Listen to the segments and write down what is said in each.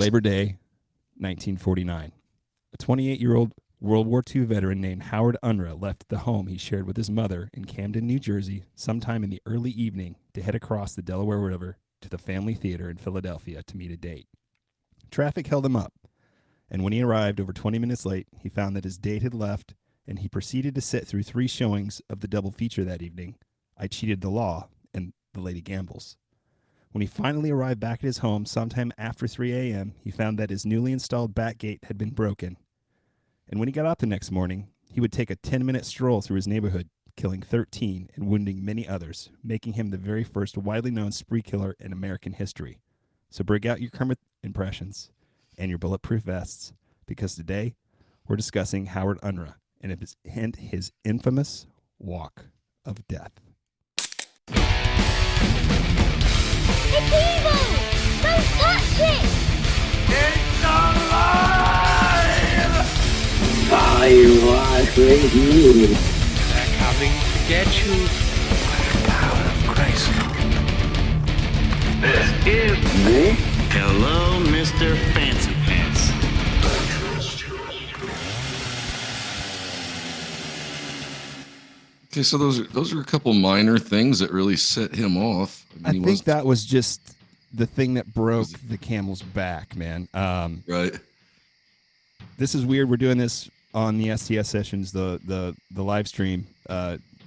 Labor Day, 1949. A 28-year-old World War II veteran named Howard Unruh left the home he shared with his mother in Camden, New Jersey, sometime in the early evening to head across the Delaware River to the Family Theater in Philadelphia to meet a date. Traffic held him up, and when he arrived over 20 minutes late, he found that his date had left, and he proceeded to sit through 3 showings of the double feature that evening, I Cheated the Law and The Lady Gambles. When he finally arrived back at his home sometime after 3 a.m., he found that his newly installed back gate had been broken. And when he got out the next morning, he would take a 10-minute stroll through his neighborhood, killing 13 and wounding many others, making him the very first widely known spree killer in American history. So bring out your Kermit impressions and your bulletproof vests, because today we're discussing Howard Unruh and his infamous walk of death. It's evil! Don't touch it! It's alive! I was with you. They're coming to get you by the power of Christ. This is Hello, Mr. Fancy Pants. Okay, so those are a couple minor things that really set him off. I think that was just the thing that broke the camel's back, man. Right. This is weird. We're doing this on the STS sessions, the live stream,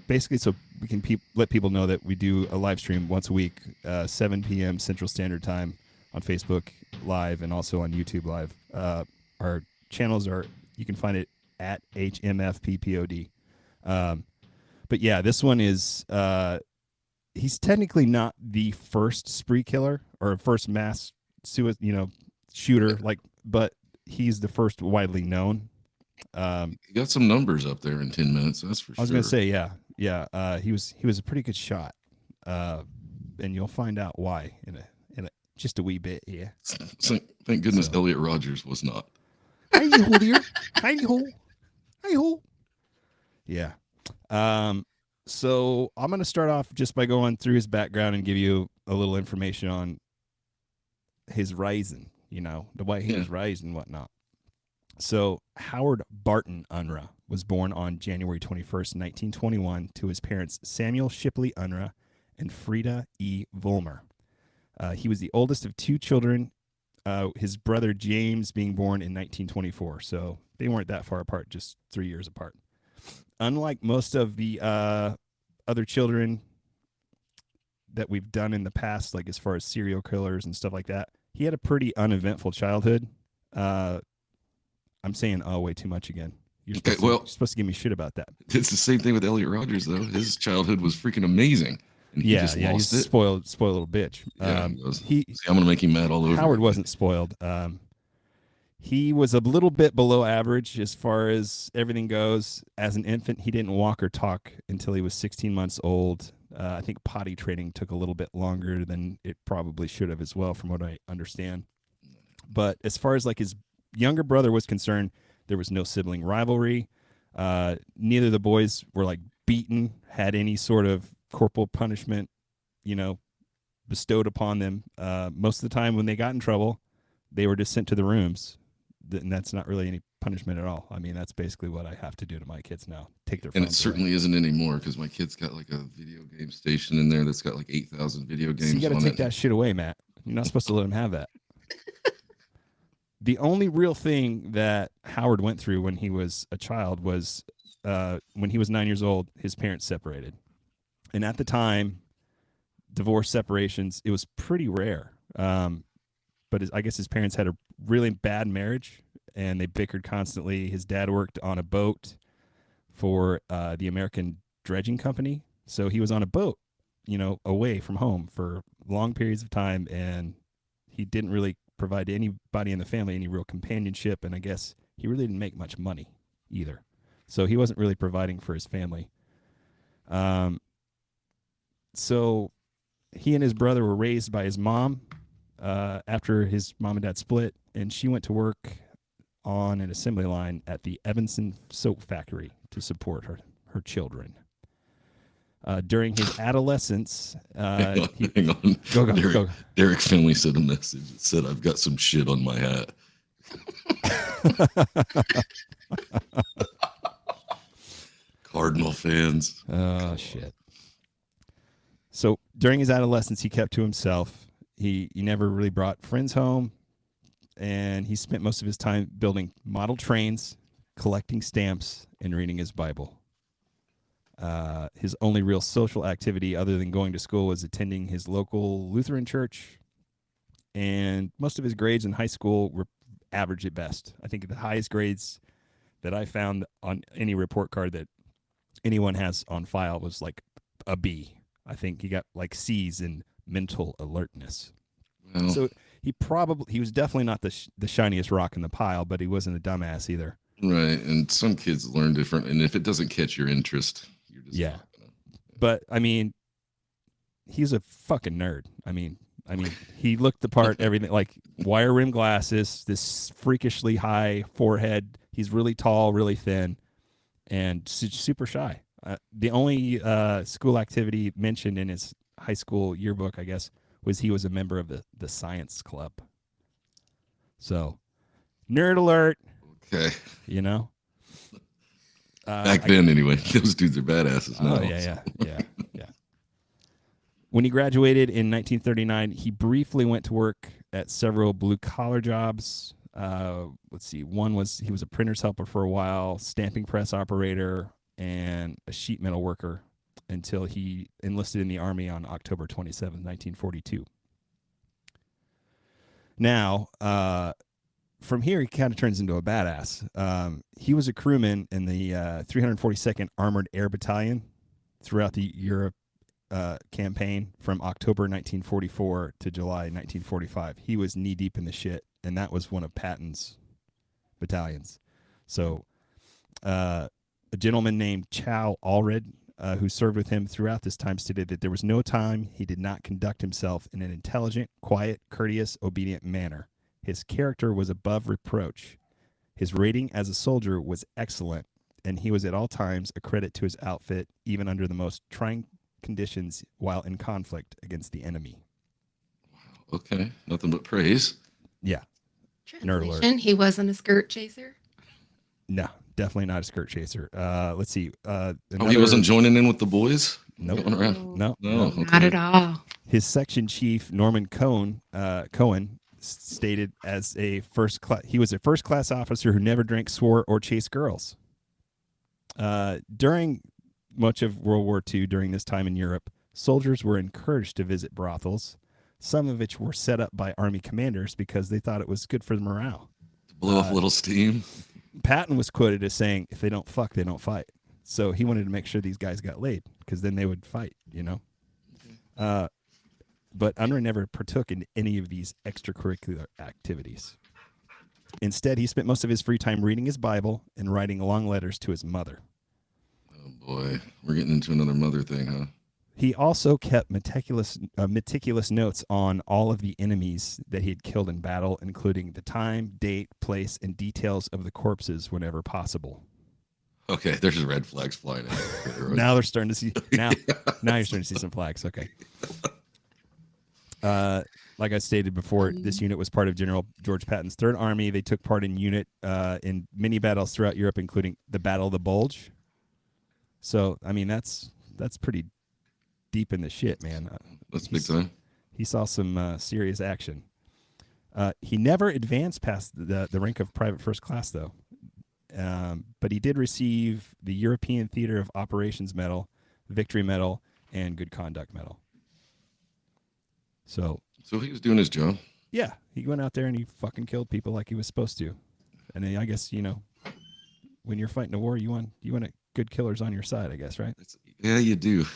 basically so we can let people know that we do a live stream once a week, 7 p.m. Central Standard Time on Facebook Live and also on YouTube Live. Our channels are, you can find it at HMFPPOD. But yeah, this one is, he's technically not the first spree killer or first mass shooter, but he's the first widely known. He got some numbers up there in 10 minutes. That's for sure. I was going to say, yeah. He was a pretty good shot. And you'll find out why in just a wee bit. Yeah. So, thank goodness Elliot Rogers was not. Hi ho, dear. Hi ho. Hi ho. Yeah. So I'm going to start off just by going through his background and give you a little information on his rising, the way he was raised and whatnot. So Howard Barton Unruh was born on January 21st, 1921 to his parents Samuel Shipley Unruh and Frida E. Vollmer. He was the oldest of 2 children, his brother James being born in 1924. So they weren't that far apart, just 3 years apart. Unlike most of the other children that we've done in the past, like as far as serial killers and stuff like that, he had a pretty uneventful childhood. I'm saying way too much again. You're supposed to give me shit about that. It's the same thing with Elliot Rogers, though. His childhood was freaking amazing. And he just lost he's it. spoiled little bitch. Yeah, I'm going to make him mad all over. Howard wasn't spoiled. He was a little bit below average as far as everything goes. As an infant, he didn't walk or talk until he was 16 months old. I think potty training took a little bit longer than it probably should have as well, from what I understand. But as far as like his younger brother was concerned, there was no sibling rivalry. Neither of the boys were like beaten, had any sort of corporal punishment, bestowed upon them. Most of the time when they got in trouble, they were just sent to the rooms. And that's not really any punishment at all. I mean, that's basically what I have to do to my kids now. Take their phones And it certainly isn't anymore, because my kid's got like a video game station in there that's got like 8,000 video games. So you got to take it. that shit away, Matt. You're not supposed to let him have that. The only real thing that Howard went through when he was a child was when he was 9 years old, his parents separated. And at the time, divorce separations, it was pretty rare. But I guess his parents had a really bad marriage, and they bickered constantly. His dad worked on a boat for the American Dredging Company. So he was on a boat, away from home for long periods of time, and he didn't really provide to anybody in the family any real companionship, and I guess he really didn't make much money either. So he wasn't really providing for his family. So he and his brother were raised by his mom after his mom and dad split, and she went to work on an assembly line at the Evanston soap factory to support her children. During his adolescence, Hang on, he, hang on. Go. Derek Finley sent a message that said, "I've got some shit on my hat." Cardinal fans. Oh, shit. So during his adolescence, he kept to himself. He never really brought friends home, and he spent most of his time building model trains, collecting stamps, and reading his Bible. His only real social activity other than going to school was attending his local Lutheran church, and most of his grades in high school were average at best. I think the highest grades that I found on any report card that anyone has on file was like a B. I think he got like C's in mental alertness. Well, So he was definitely not the shiniest rock in the pile, but he wasn't a dumbass either. right, and some kids learn different, and if it doesn't catch your interest, you're just Yeah. not gonna. But I mean, he's a fucking nerd. I mean, he looked the part. Everything like wire rim glasses, this freakishly high forehead. He's really tall, really thin, and super shy. The only school activity mentioned in his high school yearbook, I guess, was he was a member of the science club. So, nerd alert. Okay. You know. Back then, anyway, those dudes are badasses now. Oh yeah. When he graduated in 1939, he briefly went to work at several blue-collar jobs. Let's see. One was he was a printer's helper for a while, stamping press operator, and a sheet metal worker until he enlisted in the Army on October 27, 1942. Now, from here, he kind of turns into a badass. He was a crewman in the 342nd Armored Air Battalion throughout the Europe campaign from October 1944 to July 1945. He was knee deep in the shit, and that was one of Patton's battalions. So, a gentleman named Chow Allred, who served with him throughout this time, stated that there was no time he did not conduct himself in an intelligent, quiet, courteous, obedient manner. His character was above reproach. His rating as a soldier was excellent, and he was at all times a credit to his outfit, even under the most trying conditions while in conflict against the enemy. Okay, nothing but praise. Yeah. Nerd alert. Translation, he wasn't a skirt chaser. No, definitely not a skirt chaser. Let's see. He wasn't joining in with the boys? Nope. Going around? No. No, okay. Not at all. His section chief, Norman Cohen, stated as he was a first class officer who never drank, swore, or chased girls. During much of World War II, during this time in Europe, soldiers were encouraged to visit brothels, some of which were set up by Army commanders because they thought it was good for the morale. Blow off a little steam. Patton was quoted as saying, "If they don't fuck, they don't fight." So he wanted to make sure these guys got laid because then they would fight, you know. But Unruh never partook in any of these extracurricular activities. Instead, he spent most of his free time reading his Bible and writing long letters to his mother. Oh boy, we're getting into another mother thing, huh? He also kept meticulous notes on all of the enemies that he had killed in battle, including the time, date, place, and details of the corpses whenever possible. Okay, there's red flags flying out. Now they're starting to see. Now you're starting to see some flags. Okay. Like I stated before, this unit was part of General George Patton's Third Army. They took part in many battles throughout Europe, including the Battle of the Bulge. So, I mean, that's pretty deep in the shit, man. That's big time. He saw some serious action. He never advanced past the rank of private first class, though. But he did receive the European Theater of Operations Medal, Victory Medal, and Good Conduct Medal. So he was doing his job. Yeah, he went out there and he fucking killed people like he was supposed to. And then I guess, you know, when you're fighting a war, you want good killers on your side, I guess, right? Yeah, you do.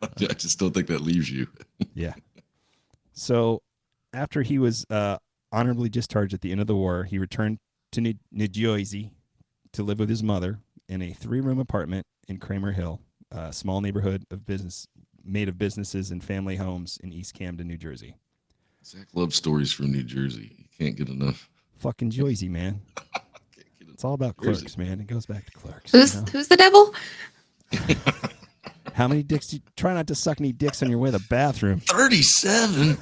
I just don't think that leaves you. Yeah. So after he was honorably discharged at the end of the war, he returned to New Jersey to live with his mother in a 3-room apartment in Kramer Hill, a small neighborhood of business made of businesses and family homes in East Camden, New Jersey. Zach loves stories from New Jersey. You can't get enough. Fucking Jersey, man. It's all about Clerks, man. It goes back to Clerks. Who's the devil? How many dicks? Try not to suck any dicks on your way to the bathroom. 37.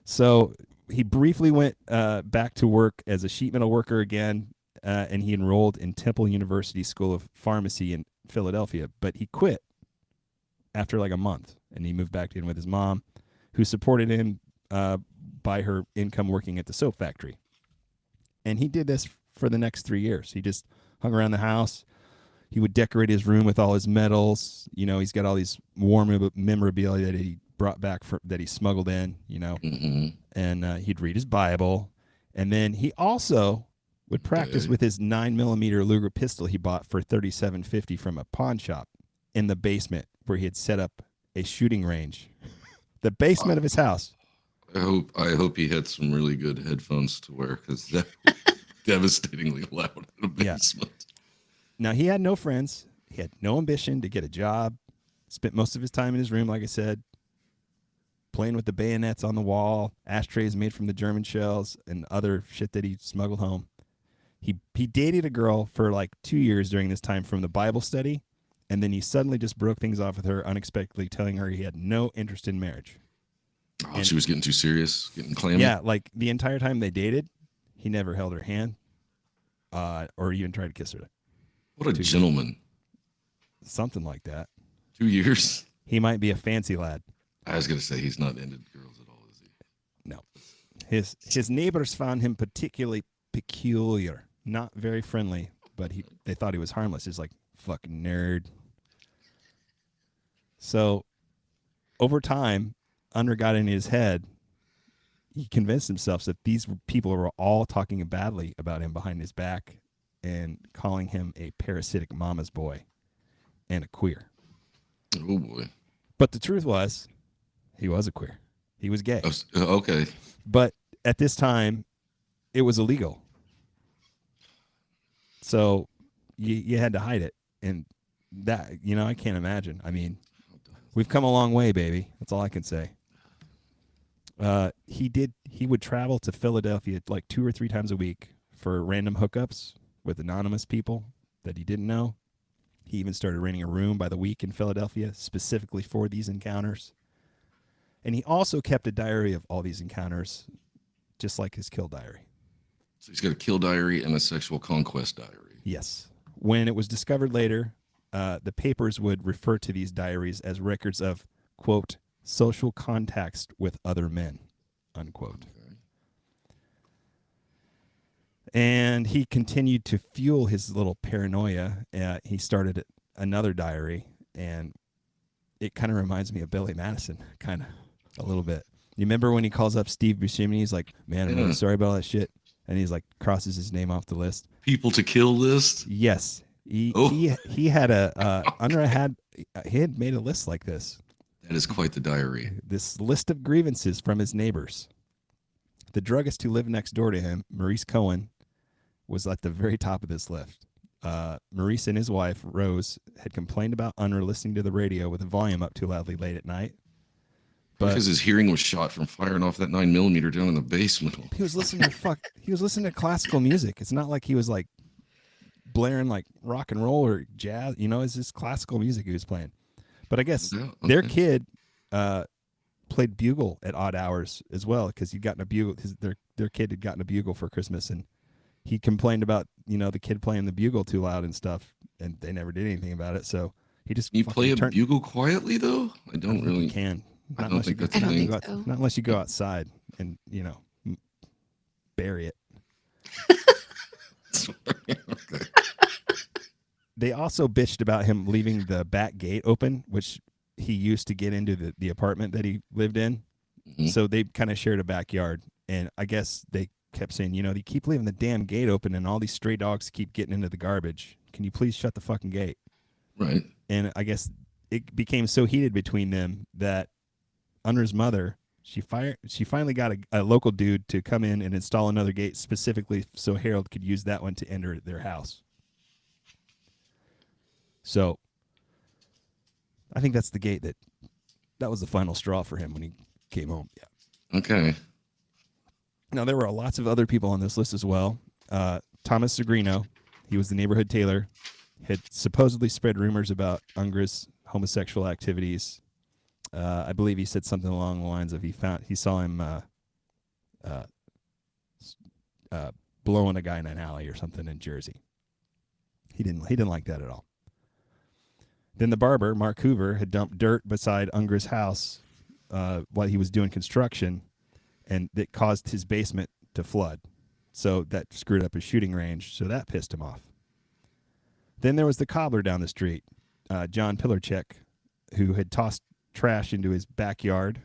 So he briefly went back to work as a sheet metal worker again, and he enrolled in Temple University School of Pharmacy in Philadelphia. But he quit after like a month, and he moved back in with his mom, who supported him by her income working at the soap factory. And he did this for the next 3 years. He just hung around the house. He would decorate his room with all his medals. You know, he's got all these war memorabilia that he brought back that he smuggled in, you know. Mm-hmm. And he'd read his Bible. And then he also would practice with his 9mm Luger pistol he bought for $37.50 from a pawn shop in the basement where he had set up a shooting range. The basement of his house. I hope he had some really good headphones to wear, because that was devastatingly loud in a basement. Yeah. Now, he had no friends. He had no ambition to get a job. Spent most of his time in his room, like I said, playing with the bayonets on the wall, ashtrays made from the German shells, and other shit that he smuggled home. He dated a girl for like 2 years during this time from the Bible study, and then he suddenly just broke things off with her unexpectedly, telling her he had no interest in marriage. Oh, And- she was getting too serious, getting clammy. Yeah, like the entire time they dated, he never held her hand or even tried to kiss her. What a gentleman. Something like that. 2 years. He might be a fancy lad. I was going to say he's not into girls at all, is he? No. His neighbors found him particularly peculiar, not very friendly, but they thought he was harmless. He's like, fucking nerd. So over time, Unruh got in his head. He convinced himself that these people were all talking badly about him behind his back and calling him a parasitic mama's boy and a queer. Oh, boy. But the truth was, he was a queer. He was gay. Okay. But at this time, it was illegal. So you had to hide it. And that, you know, I can't imagine. I mean, we've come a long way, baby. That's all I can say. He would travel to Philadelphia like 2 or 3 times a week for random hookups with anonymous people that he didn't know. He even started renting a room by the week in Philadelphia specifically for these encounters. And he also kept a diary of all these encounters, just like his kill diary. So he's got a kill diary and a sexual conquest diary. Yes. When it was discovered later, the papers would refer to these diaries as records of, quote, social contacts with other men, unquote. Okay. And he continued to fuel his little paranoia. He started another diary, and it kind of reminds me of Billy Madison, kind of a little bit. You remember when he calls up Steve Buscemi? He's like, man, I'm really sorry about all that shit. And he's like, crosses his name off the list. People to kill list? Yes. He had Unruh had made a list like this. That is quite the diary. This list of grievances from his neighbors. The druggist who lived next door to him, Maurice Cohen, was at the very top of this list. Maurice and his wife, Rose, had complained about Unruh listening to the radio with the volume up too loudly late at night. Because his hearing was shot from firing off that 9mm down in the basement. He was listening to classical music. It's not like he was like blaring like rock and roll or jazz. You know, it's just classical music he was playing. But I guess their kid played bugle at odd hours as well, because he'd gotten a bugle. Their kid had gotten a bugle for Christmas, and he complained about, you know, the kid playing the bugle too loud and stuff, and they never did anything about it. So he just play a bugle quietly though? I don't really can. I don't think that's a thing. Not unless you go outside and, you know, bury it. Okay. They also bitched about him leaving the back gate open, which he used to get into the apartment that he lived in. Mm-hmm. So they kind of shared a backyard. And I guess they kept saying, you know, they keep leaving the damn gate open and all these stray dogs keep getting into the garbage. Can you please shut the fucking gate? Right. And I guess it became so heated between them that Unruh's mother, she finally got a local dude to come in and install another gate specifically so Harold could use that one to enter their house. So I think that's the gate that was the final straw for him when he came home. Yeah. Okay. Now, there were lots of other people on this list as well. Thomas Segrino, he was the neighborhood tailor. had supposedly spread rumors about Unruh's homosexual activities. I believe he said something along the lines of he saw him blowing a guy in an alley or something in Jersey. He didn't like that at all. Then the barber, Mark Hoover, had dumped dirt beside Unruh's house while he was doing construction, and that caused his basement to flood. So that screwed up his shooting range, so that pissed him off. Then there was the cobbler down the street, John Pilarchek, who had tossed trash into his backyard,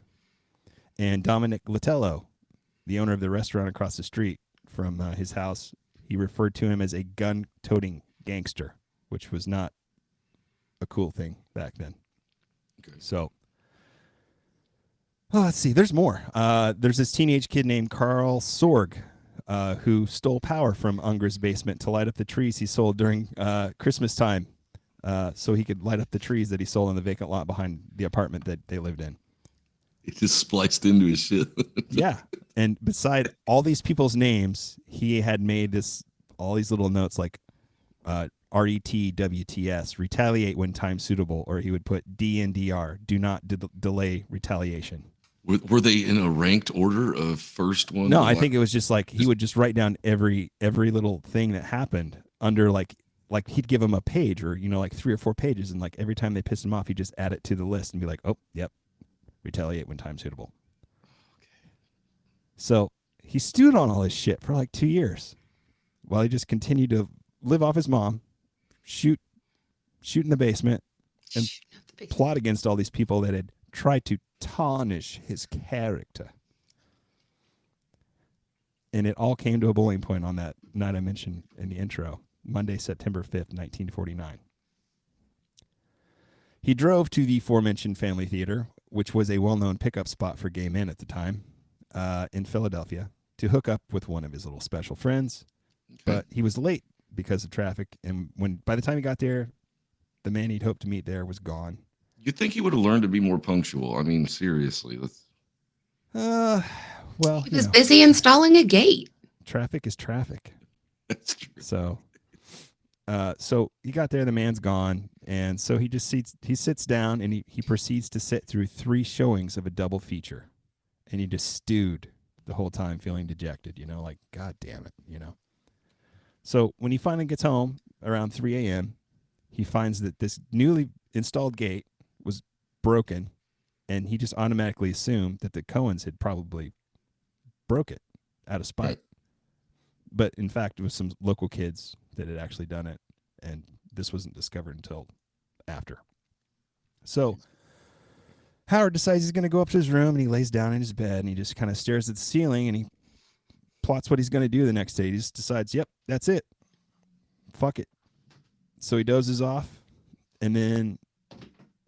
and Dominic Latello, the owner of the restaurant across the street from his house. He referred to him as a gun-toting gangster, which was not a cool thing back then. Okay. So, let's see. There's more. There's this teenage kid named Carl Sorg, who stole power from Unruh's basement to light up the trees he sold during Christmas time, so he could light up the trees that he sold on the vacant lot behind the apartment that they lived in. It just spliced into his shit. Yeah, and beside all these people's names, he had made all these little notes like RETWTS, retaliate when time suitable, or he would put DNDR, do not delay retaliation. Were they in a ranked order of first one? No, I think it was just like he would just write down every little thing that happened under like he'd give them a page or like 3 or 4 pages, and like every time they pissed him off, he'd just add it to the list and be like, oh, yep, retaliate when time suitable. Okay. So he stewed on all his shit for like 2 years while he just continued to live off his mom, shoot in the basement, and plot against all these people that had tried to tarnish his character. And it all came to a boiling point on that night I mentioned in the intro, Monday, September 5th, 1949. He drove to the aforementioned Family Theater, which was a well-known pickup spot for gay men at the time, in Philadelphia, to hook up with one of his little special friends. Okay. But he was late because of traffic, and by the time he got there, the man he'd hoped to meet there was gone. You'd think he would have learned to be more punctual. I mean, seriously. Well, he was busy installing a gate. Traffic is traffic. That's true. So he got there, the man's gone, and so he sits down and he proceeds to sit through 3 showings of a double feature, and he just stewed the whole time, feeling dejected, like, God damn it, So when he finally gets home around 3 a.m., he finds that this newly installed gate was broken, and he just automatically assumed that the Cohens had probably broke it out of spite. But in fact, it was some local kids that had actually done it, and this wasn't discovered until after. So Howard decides he's going to go up to his room, and he lays down in his bed, and he just kind of stares at the ceiling, and he plots what he's going to do the next day. He just decides, yep, that's it. Fuck it. So he dozes off, and then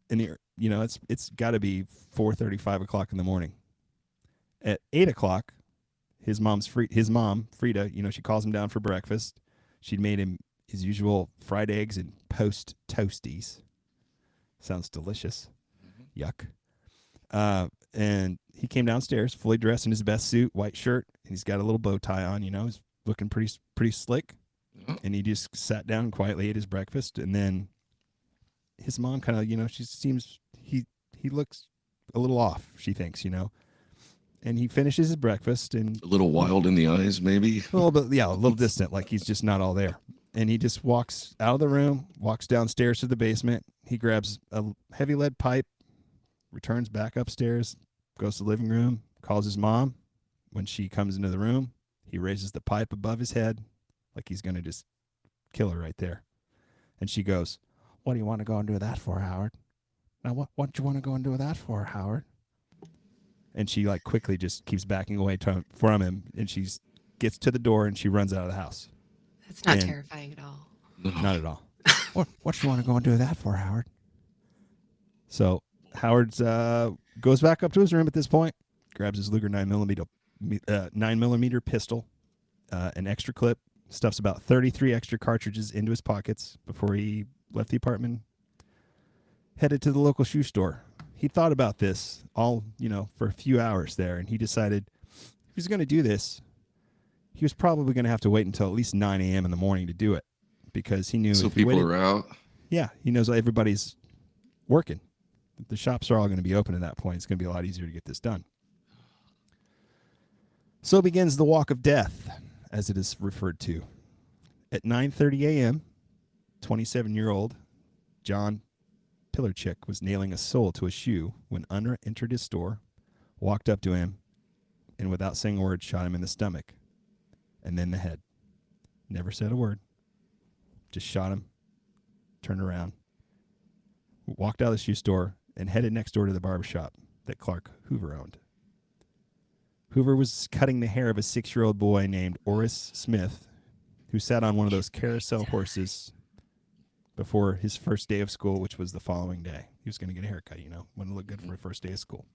it's got to be 4:30, 5 o'clock in the morning. At 8 o'clock, his mom, Frida, she calls him down for breakfast. She'd made him his usual fried eggs and post toasties. Sounds delicious. Mm-hmm. Yuck. And he came downstairs fully dressed in his best suit, white shirt, and he's got a little bow tie on, he's looking pretty slick. And he just sat down and quietly ate his breakfast, and then his mom kind of, she seems, he looks a little off, she thinks, and he finishes his breakfast, and a little wild in the eyes, maybe a little bit, a little distant, like he's just not all there. And he just walks out of the room, walks downstairs to the basement. He grabs a heavy lead pipe, returns back upstairs, goes to the living room, calls his mom. When she comes into the room, he raises the pipe above his head like he's going to just kill her right there. And she goes, "What do you want to go and do that for, Howard? Now, what do you want to go and do that for, Howard?" And she quickly just keeps backing away from him, and she gets to the door and she runs out of the house. That's not terrifying at all. Not at all. What do you want to go and do that for, Howard? So Howard's goes back up to his room at this point, grabs his Luger 9mm pistol, an extra clip, stuffs about 33 extra cartridges into his pockets before he left the apartment, headed to the local shoe store. He thought about this all, for a few hours there, and he decided if he was going to do this, he was probably going to have to wait until at least 9 a.m. in the morning to do it, because he knew So if he people waited, are out. yeah, he knows everybody's working. The shops are all going to be open at that point. It's going to be a lot easier to get this done. So begins the walk of death, as it is referred to. At 9:30 a.m., 27-year-old John Pillarchick was nailing a sole to a shoe when Unruh entered his store, walked up to him, and without saying a word, shot him in the stomach and then the head. Never said a word. Just shot him, turned around, walked out of the shoe store, and headed next door to the barbershop that Clark Hoover owned. Hoover was cutting the hair of a 6-year-old boy named Oris Smith, who sat on one of those carousel horses before his first day of school, which was the following day. He was going to get a haircut, wanted to look good for his first day of school.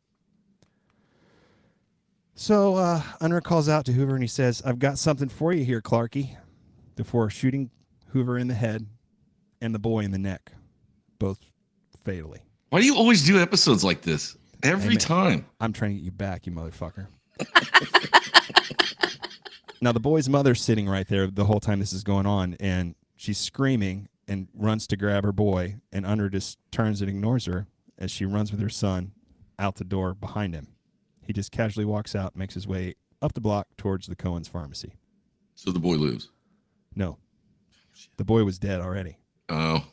So Unruh calls out to Hoover and he says, "I've got something for you here, Clarky," before shooting Hoover in the head and the boy in the neck, both fatally. Why do you always do episodes like this? Every time. I'm trying to get you back, you motherfucker. Now, the boy's mother's sitting right there the whole time this is going on, and she's screaming and runs to grab her boy, and Unruh just turns and ignores her as she runs with her son out the door behind him. He just casually walks out, makes his way up the block towards the Cohen's pharmacy. So the boy lives. No. The boy was dead already. Oh.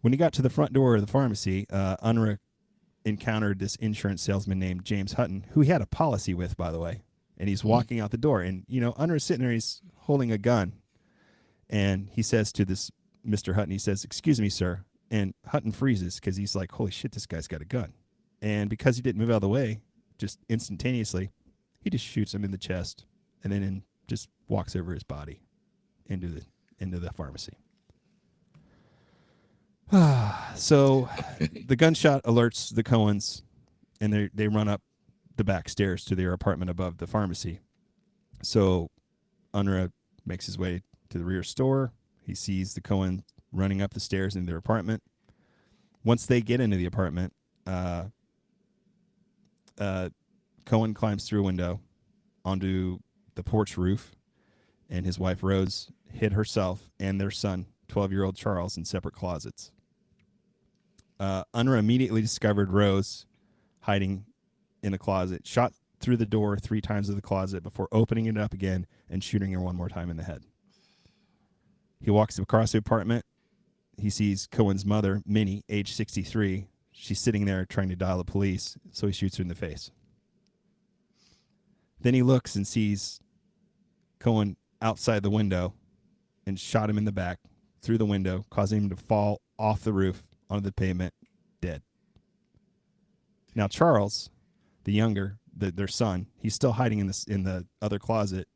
When he got to the front door of the pharmacy, Unruh encountered this insurance salesman named James Hutton, who he had a policy with, by the way. And he's walking out the door. And, Unruh's sitting there, he's holding a gun. And he says to this Mr. Hutton, he says, "Excuse me, sir." And Hutton freezes because he's like, holy shit, this guy's got a gun. And because he didn't move out of the way, just instantaneously, he just shoots him in the chest and then just walks over his body into the pharmacy. So the gunshot alerts the Cohens, and they run up the back stairs to their apartment above the pharmacy. So Unruh makes his way to the rear store. He sees the Cohen running up the stairs into their apartment. Once they get into the apartment, Cohen climbs through a window onto the porch roof, and his wife Rose hid herself and their son, 12-year-old Charles, in separate closets. Unruh immediately discovered Rose hiding in a closet, shot through the door 3 times of the closet before opening it up again and shooting her one more time in the head. He walks across the apartment. He sees Cohen's mother, Minnie, age 63. She's sitting there trying to dial the police, so he shoots her in the face. Then he looks and sees Cohen outside the window and shot him in the back through the window, causing him to fall off the roof onto the pavement, dead. Now Charles, the younger, their son, he's still hiding in the other closet,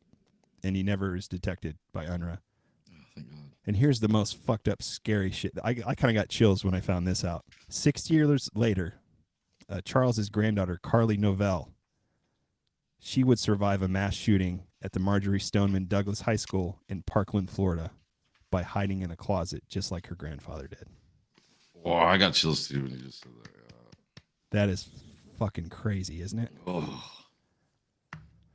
and he never is detected by Unruh. Thank God. And here's the most fucked up, scary shit. I kind of got chills when I found this out. 6 years later, Charles's granddaughter, Carly Novell, she would survive a mass shooting at the Marjorie Stoneman Douglas High School in Parkland, Florida, by hiding in a closet, just like her grandfather did. Oh, I got chills too when you just said that. That is fucking crazy, isn't it? Oh.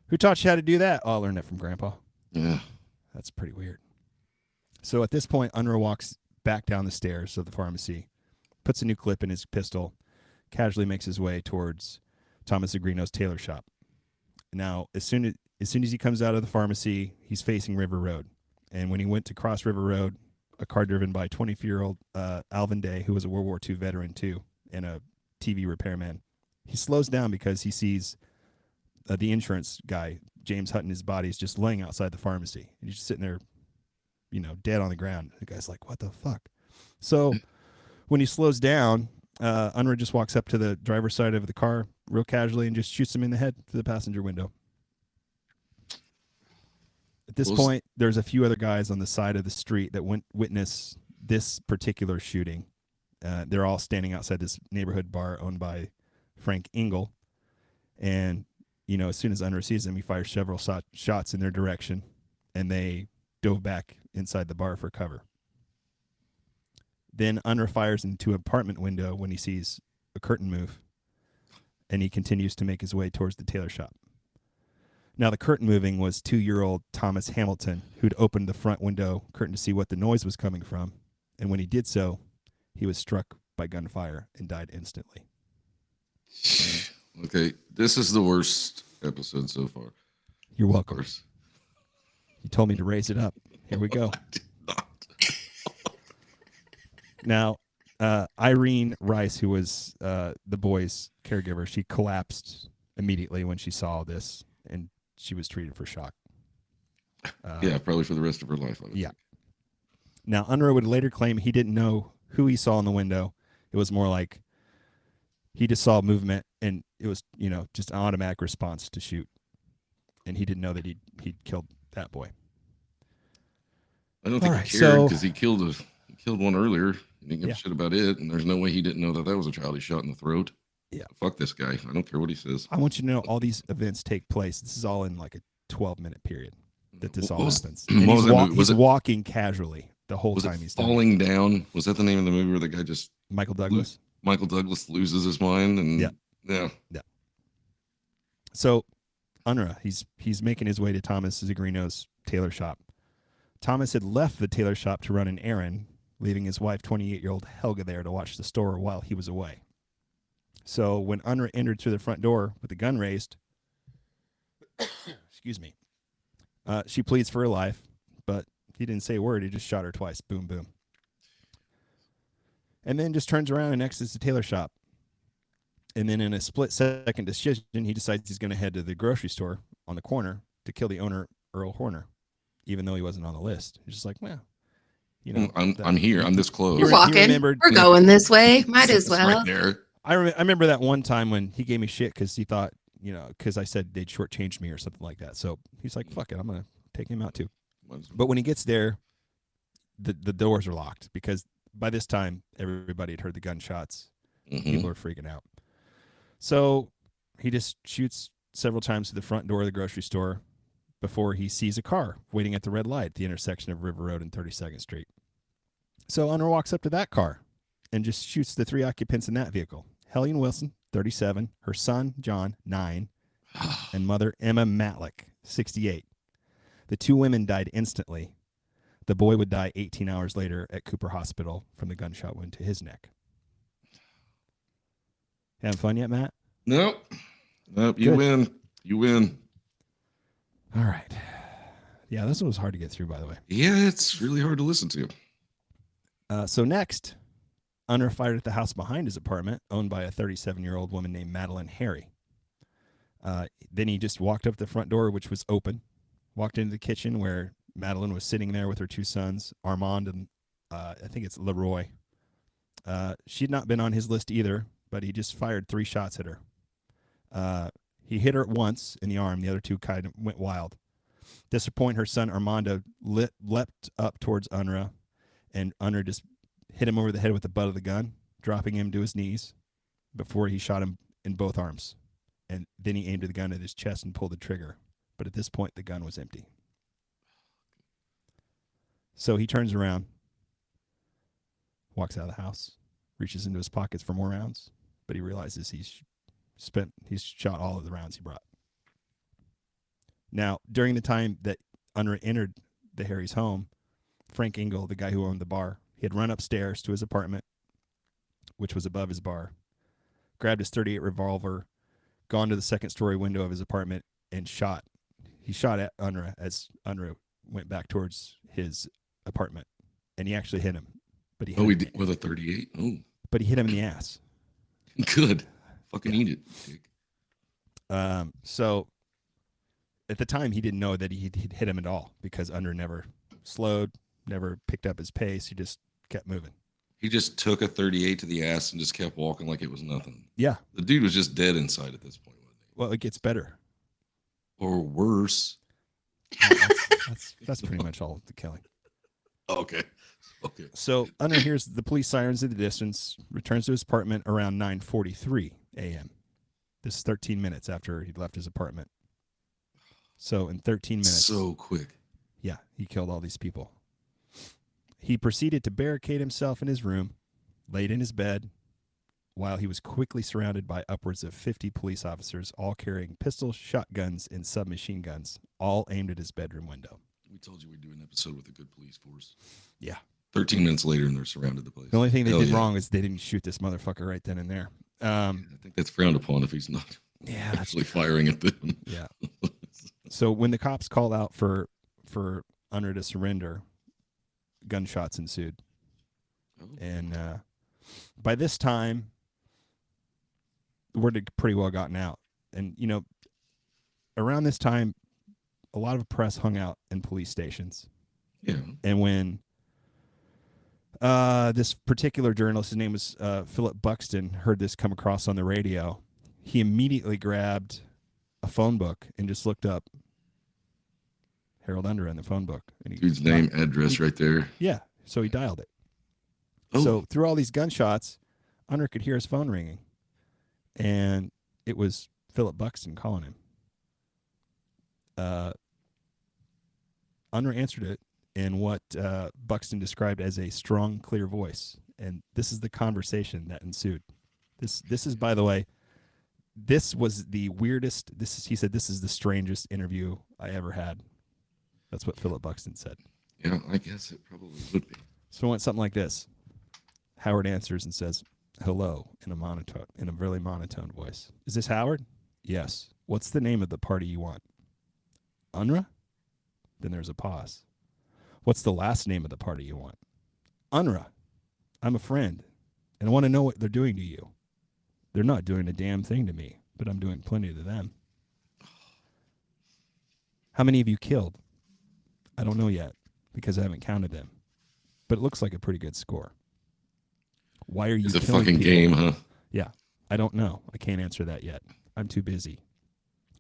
Who taught you how to do that? Oh, I learned that from Grandpa. Yeah. That's pretty weird. So at this point, Unruh walks back down the stairs of the pharmacy, puts a new clip in his pistol, casually makes his way towards Thomas Agrino's tailor shop. Now, as soon as he comes out of the pharmacy, he's facing River Road. And when he went to cross River Road, a car driven by 24-year-old Alvin Day, who was a World War II veteran too, and a TV repairman, he slows down because he sees the insurance guy, James Hutton, his body is just laying outside the pharmacy. He's just sitting there, dead on the ground. The guy's like, what the fuck? So when he slows down, Unruh just walks up to the driver's side of the car real casually and just shoots him in the head through the passenger window. At this point, there's a few other guys on the side of the street that witness this particular shooting. They're all standing outside this neighborhood bar owned by Frank Engel. And, as soon as Unruh sees them, he fires several shots in their direction, and they dove back inside the bar for cover. Then Unruh fires into an apartment window when he sees a curtain move, and he continues to make his way towards the tailor shop. Now, the curtain moving was 2-year-old Thomas Hamilton, who'd opened the front window curtain to see what the noise was coming from. And when he did so, he was struck by gunfire and died instantly. Okay, this is the worst episode so far. You're welcome. You told me to raise it up. Here we go. I did not. Now, Irene Rice, who was the boy's caregiver, she collapsed immediately when she saw this, and she was treated for shock. Yeah, probably for the rest of her life. Yeah. Now, Unruh would later claim he didn't know who he saw in the window. It was more like he just saw movement, and it was, just an automatic response to shoot. And he didn't know that he'd killed that boy. I don't think he cared because he killed one earlier. He didn't give a shit about it, and there's no way he didn't know that was a child he shot in the throat. Yeah. Fuck this guy. I don't care what he says. I want you to know all these events take place. This is all in like a 12-minute period that this all happens. And he's walking casually the whole time he's falling down. Was that the name of the movie where the guy just Michael Douglas loses his mind? And yeah. So Unruh, he's making his way to Thomas Zigrino's tailor shop. Thomas had left the tailor shop to run an errand, leaving his wife, 28-year-old Helga, there to watch the store while he was away. So when Unruh entered through the front door with the gun raised, excuse me, she pleads for her life, but he didn't say a word. He just shot her twice. Boom, boom. And then just turns around and exits the tailor shop. And then in a split-second decision, he decides he's going to head to the grocery store on the corner to kill the owner, Earl Horner, even though he wasn't on the list. He's just like, well, I'm here. I'm this close. We're walking. We're going this way. Might as well. Right there. I remember that one time when he gave me shit because he thought, because I said they'd shortchanged me or something like that. So he's like, fuck it, I'm going to take him out too. But when he gets there, the doors are locked because by this time, everybody had heard the gunshots. Mm-hmm. People are freaking out. So he just shoots several times to the front door of the grocery store before he sees a car waiting at the red light at the intersection of River Road and 32nd Street. So Unruh walks up to that car and just shoots the 3 occupants in that vehicle. Helene Wilson, 37, her son, John, 9, and mother, Emma Matlick, 68. The 2 women died instantly. The boy would die 18 hours later at Cooper Hospital from the gunshot wound to his neck. Having fun yet, Matt? Nope. You win. You win. All right. Yeah, this one was hard to get through, by the way. Yeah, it's really hard to listen to. So next, Unruh fired at the house behind his apartment, owned by a 37-year-old woman named Madeline Harry. Then he just walked up the front door, which was open, walked into the kitchen where Madeline was sitting there with her 2 sons, Armand and I think it's Leroy. She had not been on his list either, but he just fired 3 shots at her. He hit her once in the arm. The other 2 kind of went wild. At this point, her son Armando leapt up towards Unruh, and Unruh just hit him over the head with the butt of the gun, dropping him to his knees before he shot him in both arms. And then he aimed the gun at his chest and pulled the trigger. But at this point, the gun was empty. So he turns around, walks out of the house, reaches into his pockets for more rounds, but he realizes he's shot all of the rounds he brought. Now, during the time that Unruh entered the Harry's home, Frank Engel, the guy who owned the bar, he had run upstairs to his apartment, which was above his bar, grabbed his .38 revolver, gone to the second-story window of his apartment, and shot. He shot at Unruh as Unruh went back towards his apartment, and he actually hit him. But he did with a .38. Oh, but he hit him in the ass. Good, fucking eat it. So at the time, he didn't know that he'd hit him at all because Unruh never slowed, never picked up his pace. He just kept moving. He just took a .38 to the ass and just kept walking like it was nothing. Yeah. The dude was just dead inside at this point, wasn't he? Well, it gets better. Or worse. That's pretty much all the killing. Okay. So Unruh hears the police sirens in the distance, returns to his apartment around 9:43 a.m. This is 13 minutes after he'd left his apartment. So in 13 minutes. So quick. Yeah, he killed all these people. He proceeded to barricade himself in his room, laid in his bed, while he was quickly surrounded by upwards of 50 police officers, all carrying pistols, shotguns, and submachine guns, all aimed at his bedroom window. We told you we'd do an episode with a good police force. Yeah. 13 minutes later, and they're surrounded the place. The only thing they did wrong is they didn't shoot this motherfucker right then and there. I think that's frowned upon if he's not actually firing at them. Yeah. So when the cops called out for Unruh to surrender, gunshots ensued. Oh. And by this time, the word had pretty well gotten out. And, you know, around this time, a lot of press hung out in police stations. Yeah. And when this particular journalist, his name was Philip Buxton, heard this come across on the radio, he immediately grabbed a phone book and just looked up Harold Unruh in the phone book. And dude's name, address right there. Yeah. So he dialed it. Oh. So through all these gunshots, Unruh could hear his phone ringing. And it was Philip Buxton calling him. Unruh answered it in what Buxton described as a strong, clear voice. And this is the conversation that ensued. This is, by the way, this was the weirdest. He said, this is the strangest interview I ever had. That's what Philip Buxton said. Yeah, I guess it probably would be. So it went something like this. Howard answers and says, hello, in a really monotone voice. Is this Howard? Yes. What's the name of the party you want? Unruh? Then there's a pause. What's the last name of the party you want? Unruh. I'm a friend, and I want to know what they're doing to you. They're not doing a damn thing to me, but I'm doing plenty to them. How many have you killed? I don't know yet, because I haven't counted them. But it looks like a pretty good score. Why are you killing people? It's a fucking game, huh? Yeah. I don't know. I can't answer that yet. I'm too busy.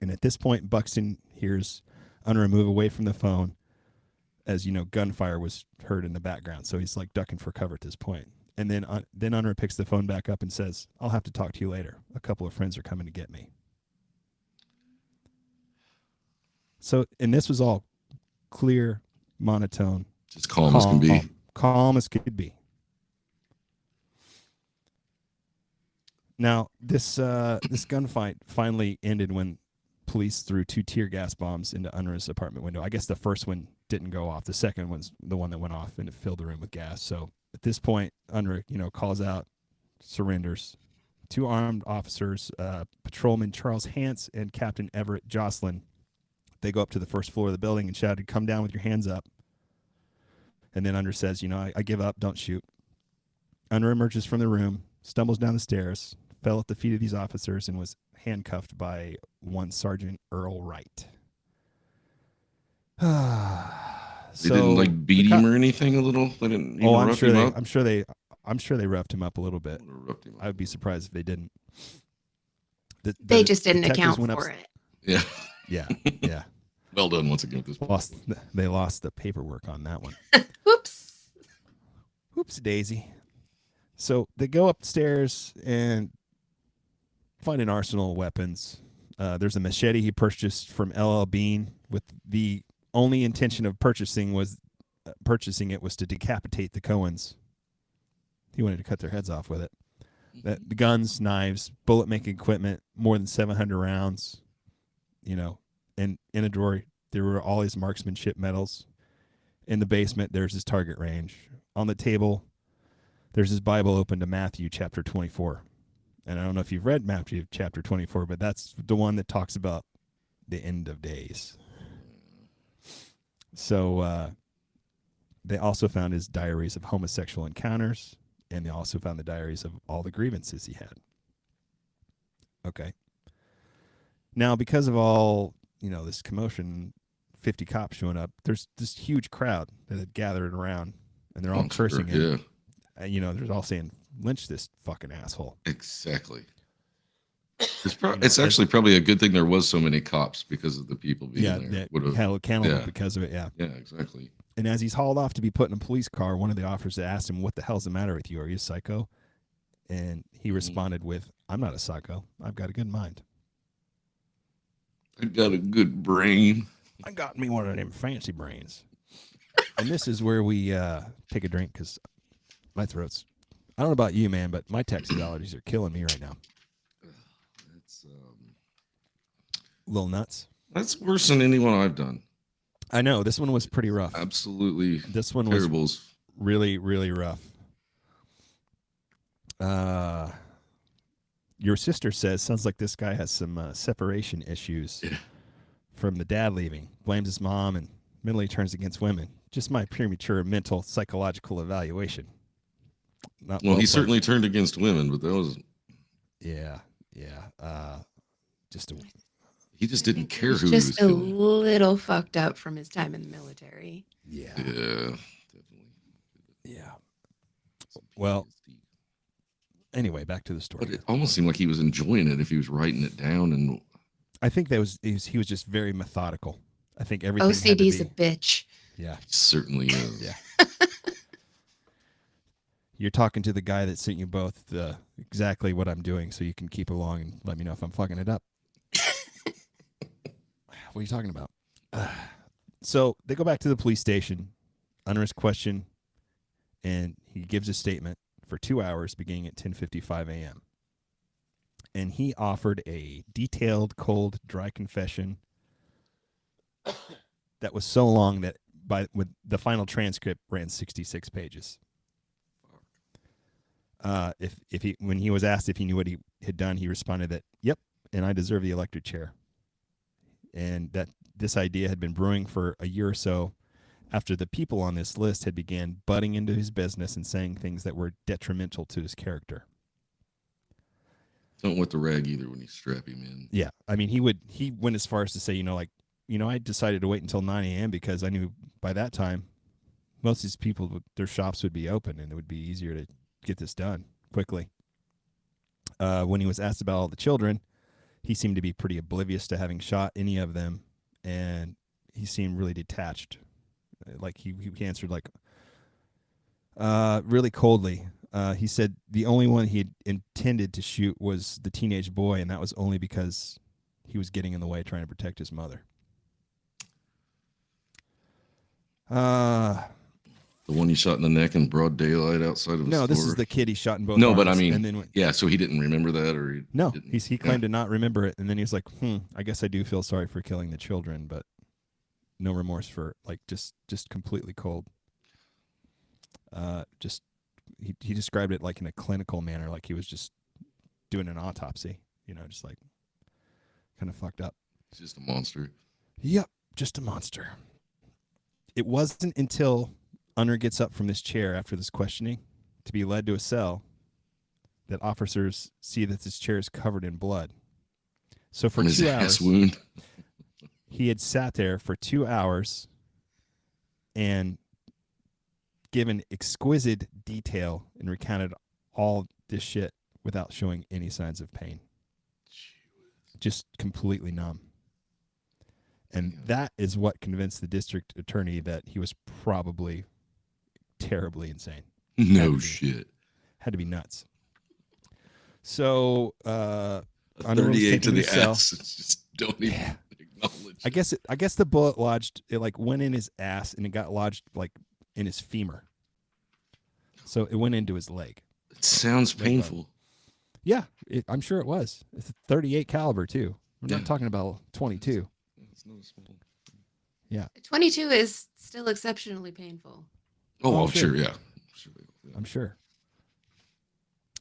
And at this point, Buxton hears Unruh move away from the phone as, you know, gunfire was heard in the background. So he's like ducking for cover at this point. And then Unruh picks the phone back up and says, I'll have to talk to you later. A couple of friends are coming to get me. So, and this was all clear, monotone. Just calm as can be. Calm as could be. Now, this gunfight finally ended when police threw 2 tear gas bombs into Unruh's apartment window. I guess the first one didn't go off. The second one's the one that went off, and it filled the room with gas. So at this point, Unruh, you know, calls out, surrenders. 2 armed officers, Patrolman Charles Hance and Captain Everett Jocelyn, they go up to the first floor of the building and shouted, come down with your hands up. And then Unruh says, you know, I give up, don't shoot. Unruh emerges from the room, stumbles down the stairs, fell at the feet of these officers, and was handcuffed by one Sergeant Earl Wright. They didn't like beat him or anything a little? They didn't I'm sure they roughed him up a little bit. I would be surprised if they didn't. They just didn't account for it. Yeah. Yeah. Yeah. Well done once again. They lost the paperwork on that one. Whoops. Whoops, Daisy. So they go upstairs and find an arsenal of weapons. There's a machete he purchased from L.L. Bean with the only intention of purchasing it was to decapitate the Cohens. He wanted to cut their heads off with it. The guns, knives, bullet-making equipment, more than 700 rounds. You know, and in a drawer, there were all his marksmanship medals. In the basement, there's his target range. On the table, there's his Bible open to Matthew chapter 24. And I don't know if you've read Matthew chapter 24, but that's the one that talks about the end of days. So they also found his diaries of homosexual encounters, and they also found the diaries of all the grievances he had. Okay. Now, because of all, you know, this commotion, 50 cops showing up, there's this huge crowd that had gathered around, and they're all cursing him. Yeah. And, you know, they're all saying, lynch this fucking asshole. Exactly. It's actually probably a good thing there was so many cops because of the people being there. Held accountable because of it, yeah. Yeah, exactly. And as he's hauled off to be put in a police car, one of the officers asked him, what the hell's the matter with you? Are you a psycho? And he responded with, I'm not a psycho. I've got a good mind. I got a good brain. I got me one of them fancy brains. And this is where we take a drink because my throat's I don't know about you, man, but my Texas allergies are killing me right now. That's little nuts. That's worse than anyone I've done. I know. This one was pretty rough. Absolutely. This one terrible. Was really, really rough. Your sister sounds like this guy has some separation issues from the dad leaving. Blames his mom and mentally turns against women. Just my premature mental psychological evaluation. He certainly turned against women, but that was... Yeah. He just didn't care who just he was a little fucked up from his time in the military. Yeah. Yeah, definitely. Yeah. Well, anyway, back to the story. But it almost seemed like he was enjoying it if he was writing it down. And I think he was just very methodical. I think everything. OCD's a bitch. Yeah, he certainly is. Yeah. You're talking to the guy that sent you both exactly what I'm doing, so you can keep along and let me know if I'm fucking it up. What are you talking about? So they go back to the police station. Unruh's question, and he gives a statement for 2 hours beginning at 10:55 a.m. And he offered a detailed, cold, dry confession that was so long that with the final transcript ran 66 pages. When he was asked if he knew what he had done, he responded that, "Yep, and I deserve the electric chair." And that this idea had been brewing for a year or so after the people on this list had began butting into his business and saying things that were detrimental to his character. Don't wet the rag either when you strap him in. Yeah. I mean, he went as far as to say, I decided to wait until 9 a.m. because I knew by that time most of these people, their shops would be open and it would be easier to get this done quickly. When he was asked about all the children, he seemed to be pretty oblivious to having shot any of them, and he seemed really detached. Like he answered really coldly. He said the only one he had intended to shoot was the teenage boy, and that was only because he was getting in the way trying to protect his mother. The one he shot in the neck in broad daylight outside of the store? No, this is the kid he shot in both No, arms, but I mean, and then so he didn't remember that, or he claimed to not remember it, and then he was like, I guess I do feel sorry for killing the children, but no remorse for, just completely cold. He described it like in a clinical manner, like he was just doing an autopsy, just like kind of fucked up. It's just a monster. Yep, just a monster. It wasn't until Unruh gets up from this chair after this questioning to be led to a cell that officers see that this chair is covered in blood. So for 2 hours, wound. He had sat there for 2 hours and given exquisite detail and recounted all this shit without showing any signs of pain. Just completely numb. And that is what convinced the district attorney that he was probably terribly insane. No shit. Had to be nuts. So, 38 to the ass. Just don't even acknowledge. I guess the bullet lodged. It went in his ass and it got lodged in his femur. So it went into his leg. It sounds painful. Yeah, I'm sure it was. It's a 38 caliber too. We're not talking about 22. It's not small. Yeah. 22 is still exceptionally painful. Oh, I'm sure. Yeah. I'm sure.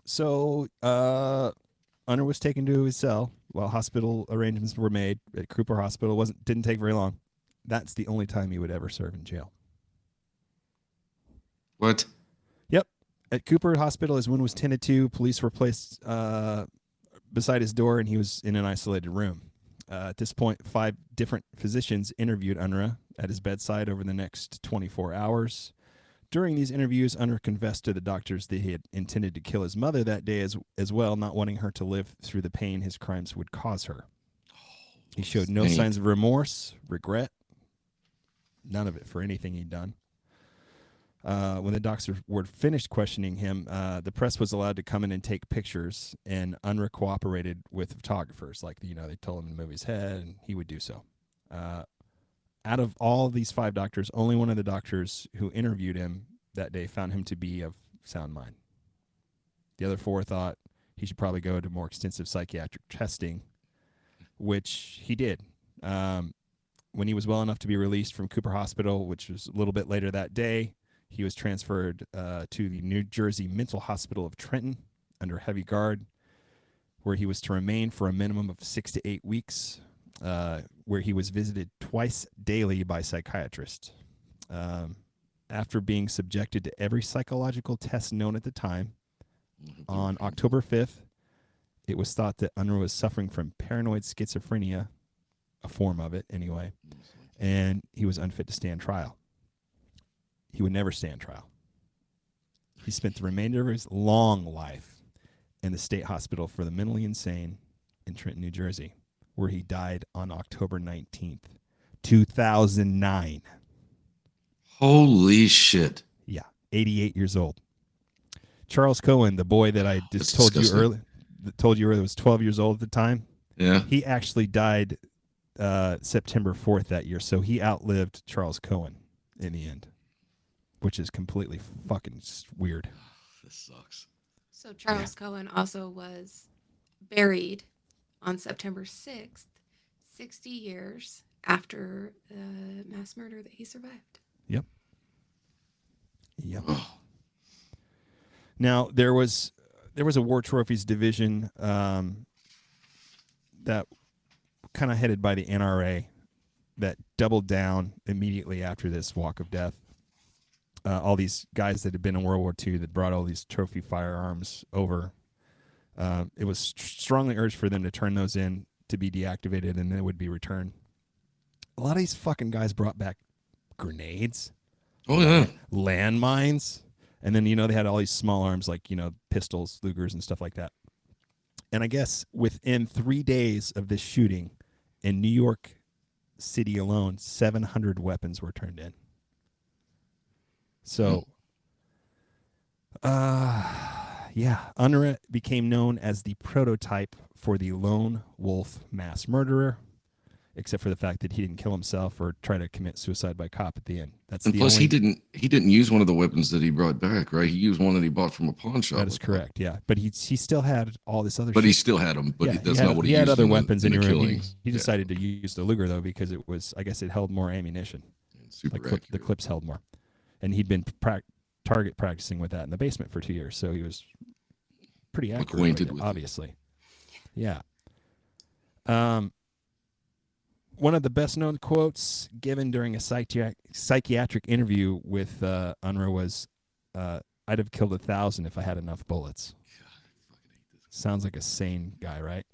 So, Unruh was taken to his cell while hospital arrangements were made at Cooper Hospital. Didn't take very long. That's the only time he would ever serve in jail. What? Yep. At Cooper Hospital, his wound was tended to. Police were placed beside his door, and he was in an isolated room. At this point, 5 different physicians interviewed Unruh at his bedside over the next 24 hours. During these interviews, Unruh confessed to the doctors that he had intended to kill his mother that day as well, not wanting her to live through the pain his crimes would cause her. He showed no signs of remorse, regret, none of it for anything he'd done. When the doctors were finished questioning him, the press was allowed to come in and take pictures, and Unruh cooperated with photographers. They told him to move his head, and he would do so. Out of all these 5 doctors, only one of the doctors who interviewed him that day found him to be of sound mind. The other 4 thought he should probably go to more extensive psychiatric testing, which he did. When he was well enough to be released from Cooper Hospital, which was a little bit later that day, he was transferred to the New Jersey Mental Hospital of Trenton under heavy guard, where he was to remain for a minimum of 6 to 8 weeks, where he was visited twice daily by psychiatrists. After being subjected to every psychological test known at the time, on October 5th, it was thought that Unruh was suffering from paranoid schizophrenia, a form of it anyway, and he was unfit to stand trial. He would never stand trial. He spent the remainder of his long life in the state hospital for the mentally insane in Trenton, New Jersey, where he died on October 19th, 2009. Holy shit. Yeah, 88 years old. Charles Cohen, the boy that I just told you earlier was 12 years old at the time. Yeah. He actually died September 4th that year, so he outlived Charles Cohen in the end, which is completely fucking weird. This sucks. So Charles Cohen also was buried on September 6th, 60 years after the mass murder that he survived. Yep. Now there was a War Trophies division that kind of headed by the NRA that doubled down immediately after this walk of death. All these guys that had been in World War II that brought all these trophy firearms over. It was strongly urged for them to turn those in to be deactivated, and they would be returned. A lot of these fucking guys brought back grenades. Oh, yeah. Landmines. And then, they had all these small arms like, pistols, Lugers, and stuff like that. And I guess within 3 days of this shooting in New York City alone, 700 weapons were turned in. So, Unruh became known as the prototype for the lone wolf mass murderer, except for the fact that he didn't kill himself or try to commit suicide by cop at the end. He didn't use one of the weapons that he brought back, right? He used one that he bought from a pawn shop. That is correct, yeah. But he still had all this other shit. But he still had them, but that's not what he used. He had other weapons in the the room. killing. He decided to use the Luger, though, because it was, I guess it held more ammunition. Super the clips held more. And he'd been target practicing with that in the basement for 2 years, so he was pretty accurate acquainted with it, with obviously. Yeah. One of the best-known quotes given during a psychiatric interview with Unruh was, "I'd have killed 1,000 if I had enough bullets." God, I fucking hate this. Sounds like a sane guy, right?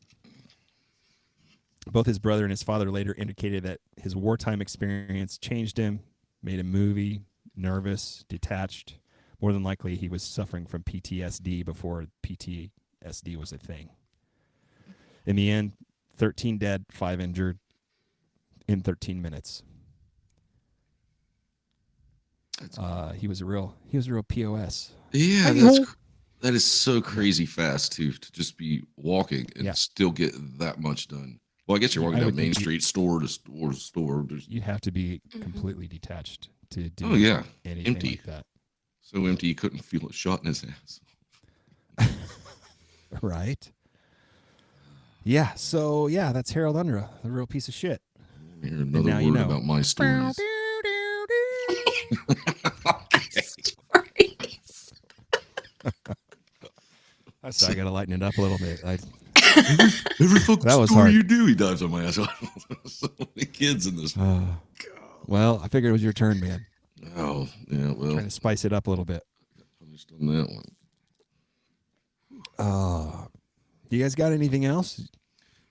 Both his brother and his father later indicated that his wartime experience changed him, made him moody, nervous, detached. More than likely, he was suffering from PTSD before PTSD was a thing. In the end, 13 dead, 5 injured in 13 minutes. He was a real POS. Yeah, that is so crazy fast to just be walking and still get that much done. Well, I guess you're walking down Main Street, store to store to store. You have to be completely detached to do anything empty. like that. So empty he couldn't feel a shot in his ass. Right? Yeah, so that's Harold Unruh, the real piece of shit. Hear another word about my stories. So I got to lighten it up a little bit. Every fucking that was story hard. you do, he dives on my ass. So many kids in this. Well, I figured it was your turn, man. Oh, yeah, well. Trying to spice it up a little bit. Punished on that one. Do you guys got anything else?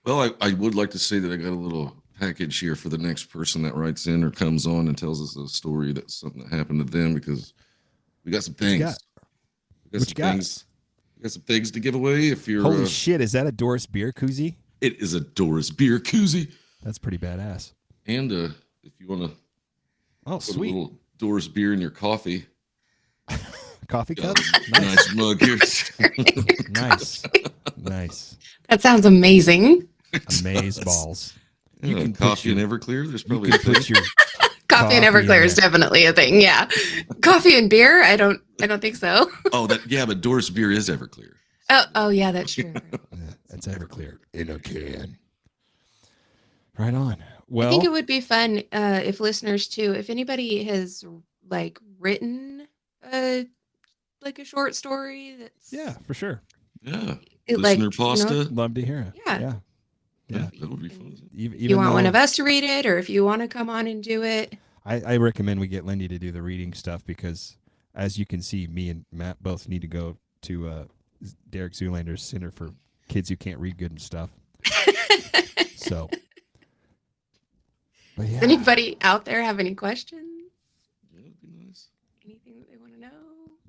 Well, I would like to say that I got a little package here for the next person that writes in or comes on and tells us a story that's something that happened to them, because we got some things. We got some things to give away. If you're holy shit, is that a Doris beer koozie? It is a Doris beer koozie. That's pretty badass. And if you want to put sweet. a little Doris beer in your coffee. Coffee cup? Nice mug here. Nice. That sounds amazing. Amaze balls. You can coffee and Everclear. There's probably coffee and Everclear is definitely a thing. Yeah, coffee and beer. I don't think so. But Doris beer is Everclear. Oh, yeah, that's true. Yeah, that's Everclear in a can. Right on. Well, I think it would be fun if listeners too, if anybody has like written a short story that's yeah, for sure. Yeah. like, Listener pasta. Love to hear it. Yeah. Yeah. That would be fun. Even if you want one though of us to read it, or if you want to come on and do it. I recommend we get Lindy to do the reading stuff because, as you can see, me and Matt both need to go to Derek Zoolander's Center for Kids Who Can't Read Good and stuff. So, but yeah. Does anybody out there have any questions? Yeah, that'd be nice. Anything that they want to know?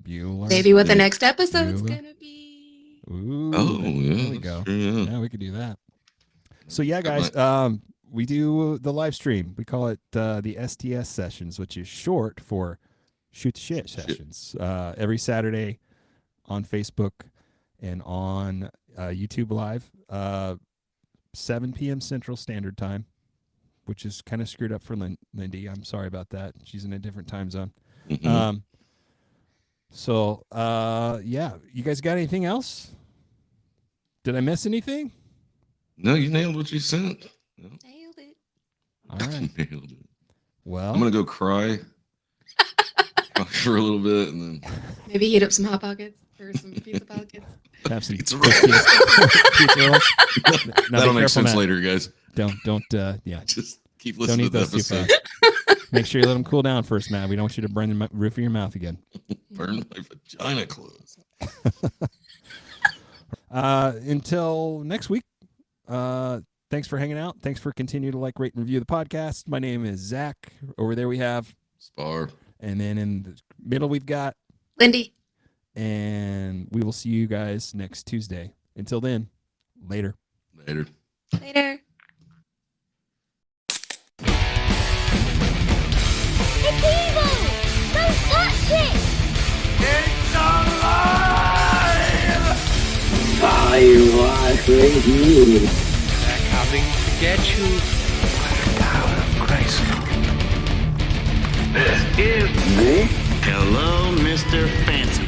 Bueller. Maybe what the next episode's Bueller. gonna be. Ooh, Oh, there yeah. we go. True, yeah. Yeah, we could do that. So yeah, Got guys, we do the live stream. We call it the STS sessions, which is short for Shoot the Shit sessions. Every Saturday on Facebook and on YouTube Live, 7 p.m. Central Standard Time, which is kind of screwed up for Lindy. I'm sorry about that. She's in a different time zone. Mhm. So yeah, you guys got anything else? Did I miss anything? No, you nailed what you sent. No, Nailed it. All right. nailed it. Well, I'm gonna go cry for a little bit, and then Maybe heat up some Hot Pockets or some Pizza Pockets. have some Pizza pizza rolls. Now that'll be make careful, sense Matt. later, guys. Don't. Yeah. Just keep Don't listening eat to the those too episode. fast. Make sure you let them cool down first, Matt. We don't want you to burn the roof of your mouth again. Burn my vagina clothes. Until next week. Thanks for hanging out. Thanks for continuing to like, rate, and review the podcast. My name is Zach. Over there we have, Spar. and then in the middle we've got, Lindy. and we will see you guys next Tuesday. Until then, later. Later. Later. It's evil! Don't touch it! I was with you. They're coming to get you. By the power of Christ. Hello, Mr. Fancy